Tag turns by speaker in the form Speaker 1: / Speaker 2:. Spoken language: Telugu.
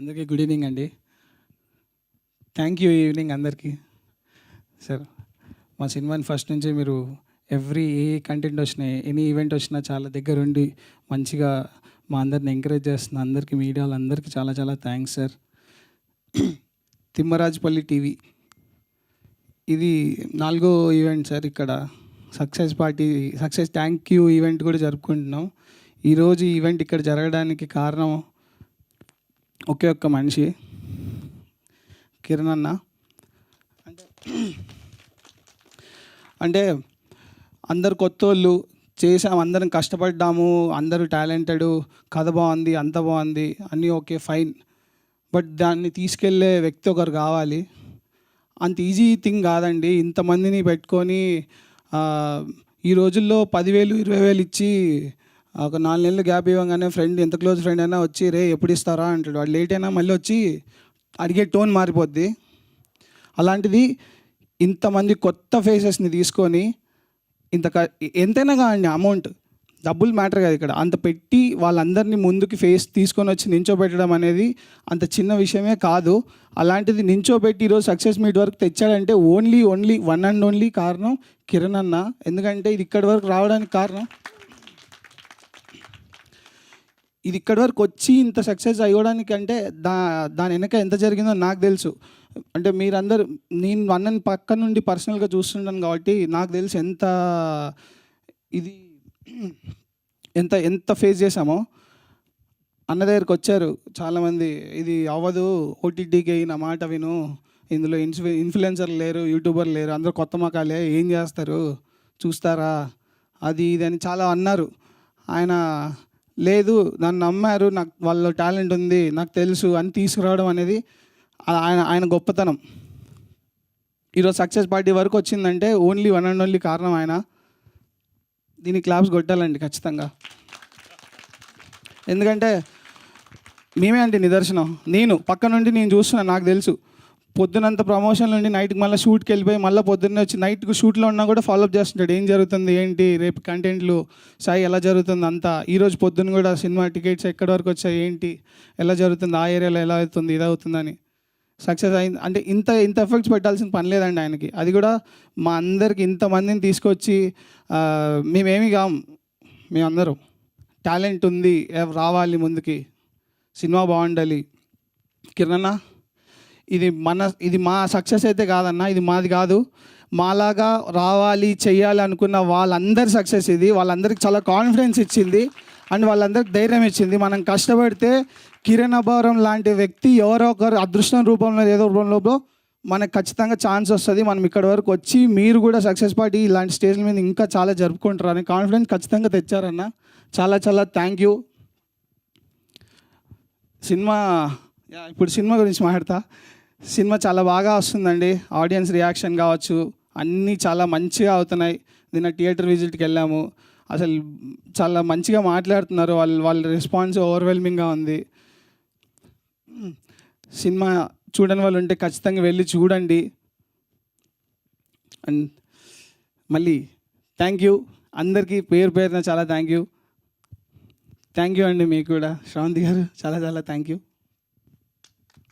Speaker 1: అందరికీ గుడ్ ఈవినింగ్ అండి. థ్యాంక్ యూ ఈవినింగ్ అందరికీ. సార్, మా సినిమాని ఫస్ట్ నుంచి మీరు ఏ కంటెంట్ వచ్చినా, ఎనీ ఈవెంట్ వచ్చినా చాలా దగ్గరుండి మంచిగా మా అందరిని ఎంకరేజ్ చేస్తున్న అందరికీ, మీడియా వాళ్ళందరికీ చాలా చాలా థ్యాంక్స్ సార్. తిమ్మరాజుపల్లి టీవీ ఇది 4వ ఈవెంట్ సార్. ఇక్కడ సక్సెస్ థ్యాంక్ యూ ఈవెంట్ కూడా జరుపుకుంటున్నాం. ఈరోజు ఈ ఈవెంట్ ఇక్కడ జరగడానికి కారణం ఒకే ఒక్క మనిషి, కిరణ్ అన్న. అంటే అందరు కొత్త వాళ్ళు చేసాము, అందరం కష్టపడ్డాము, అందరూ టాలెంటెడ్, కథ బాగుంది, అంత బాగుంది, అన్నీ ఓకే ఫైన్. బట్ దాన్ని తీసుకెళ్ళే వ్యక్తి ఒకరు కావాలి. అంత ఈజీ థింగ్ కాదండి. ఇంతమందిని పెట్టుకొని ఈ రోజుల్లో 10,000 20,000 ఇచ్చి ఒక 4 నెలలు గ్యాప్ ఇవ్వగానే ఫ్రెండ్, ఎంత క్లోజ్ ఫ్రెండ్ అయినా వచ్చి రే ఎప్పుడు ఇస్తారా అంటాడు. వాడు లేట్ అయినా మళ్ళీ వచ్చి అడిగే టోన్ మారిపోద్ది. అలాంటిది ఇంతమంది కొత్త ఫేసెస్ని తీసుకొని ఎంతైనా కానీ అమౌంట్, డబ్బులు మ్యాటర్ కాదు ఇక్కడ. అంత పెట్టి వాళ్ళందరినీ ముందుకి తీసుకొని వచ్చి నించోబెట్టడం అనేది అంత చిన్న విషయమే కాదు. అలాంటిది నించోబెట్టి ఈరోజు సక్సెస్ మీట్ వరకు తెచ్చాడంటే ఓన్లీ వన్ అండ్ ఓన్లీ కారణం కిరణ్ అన్న. ఎందుకంటే ఇది ఇక్కడి వరకు రావడానికి కారణం, ఇది ఇక్కడి వరకు వచ్చి ఇంత సక్సెస్ అయ్యడానికి అంటే దాని వెనక ఎంత జరిగిందో నాకు తెలుసు. అంటే మీరందరూ, నేను అన్నని పక్క నుండి పర్సనల్గా చూస్తుంటాను కాబట్టి నాకు తెలుసు ఎంత ఫేస్ చేశామో. అన్న దగ్గరికి వచ్చారు చాలామంది, ఇది అవ్వదు, ఓటీటీకి నా మాట విను, ఇందులో ఇన్ఫ్లుయెన్సర్లు లేరు, యూట్యూబర్లు లేరు, అందరూ కొత్త మకాలే, ఏం చేస్తారు చూస్తారా, అది ఇది అని చాలా అన్నారు. ఆయన లేదు, నన్ను నమ్మారు, నాకు వాళ్ళ టాలెంట్ ఉంది, నాకు తెలుసు అని తీసుకురావడం అనేది ఆయన గొప్పతనం. ఈరోజు సక్సెస్ పార్టీ వరకు వచ్చిందంటే వన్ అండ్ ఓన్లీ కారణం ఆయన. దీనికి క్లాప్స్ కొట్టాలండి ఖచ్చితంగా. ఎందుకంటే మేమే అంటే నిదర్శనం. పక్క నుండి నేను చూస్తున్నాను, నాకు తెలుసు. పొద్దునంత ప్రమోషన్ నుండి నైట్కి మళ్ళీ షూట్కి వెళ్ళిపోయి మళ్ళీ పొద్దున్నే వచ్చి నైట్కి షూట్లో ఉన్నా కూడా ఫాలోఅప్ చేస్తుంటాడు. ఏం జరుగుతుంది, ఏంటి, రేపు కంటెంట్లు సాయి ఎలా జరుగుతుంది అంతా. ఈరోజు పొద్దున్న కూడా సినిమా టికెట్స్ ఎక్కడి వరకు వచ్చాయి, ఏంటి, ఎలా జరుగుతుంది, ఆ ఏరియాలో ఎలా అవుతుంది, ఇది అవుతుందని. సక్సెస్ అయింది అంటే ఇంత ఎఫెక్ట్స్ పెట్టాల్సిన పని లేదండి ఆయనకి. అది కూడా మా అందరికి ఇంతమందిని తీసుకొచ్చి మేమేమి మేమందరం టాలెంట్ ఉంది, రావాలి ముందుకి, సినిమా బాగుండాలి. కిరణ్, ఇది మా సక్సెస్ అయితే కాదన్న, ఇది మాది కాదు. మాలాగా రావాలి, చెయ్యాలి అనుకున్న వాళ్ళందరి సక్సెస్ ఇది. వాళ్ళందరికీ చాలా కాన్ఫిడెన్స్ ఇచ్చింది అండ్ వాళ్ళందరికి ధైర్యం ఇచ్చింది. మనం కష్టపడితే కిరణ్ అభారం లాంటి వ్యక్తి ఎవరో ఒకరు అదృష్టం రూపంలో ఏదో రూపంలో మనకు ఖచ్చితంగా ఛాన్స్ వస్తుంది. మనం ఇక్కడి వరకు వచ్చి మీరు కూడా సక్సెస్ పార్టీ ఇలాంటి స్టేజ్ల మీద ఇంకా చాలా జరుపుకుంటారు అని కాన్ఫిడెన్స్ ఖచ్చితంగా తెచ్చారన్న. చాలా చాలా థ్యాంక్ యూ. ఇప్పుడు సినిమా గురించి మాట్లాడతా. సినిమా చాలా బాగా వస్తుందండి. ఆడియన్స్ రియాక్షన్ కావచ్చు, అన్నీ చాలా మంచిగా అవుతున్నాయి. నిన్న థియేటర్ విజిట్కి వెళ్ళాము, అసలు చాలా మంచిగా మాట్లాడుతున్నారు. వాళ్ళ రెస్పాన్స్ ఓవర్వెల్మింగ్గా ఉంది. సినిమా చూడని వాళ్ళు ఉంటే ఖచ్చితంగా వెళ్ళి చూడండి. అండ్ మళ్ళీ థ్యాంక్ యూ అందరికీ, పేరున చాలా థ్యాంక్ యూ అండి. మీకు కూడా శ్రావంతి గారు చాలా చాలా థ్యాంక్ యూ.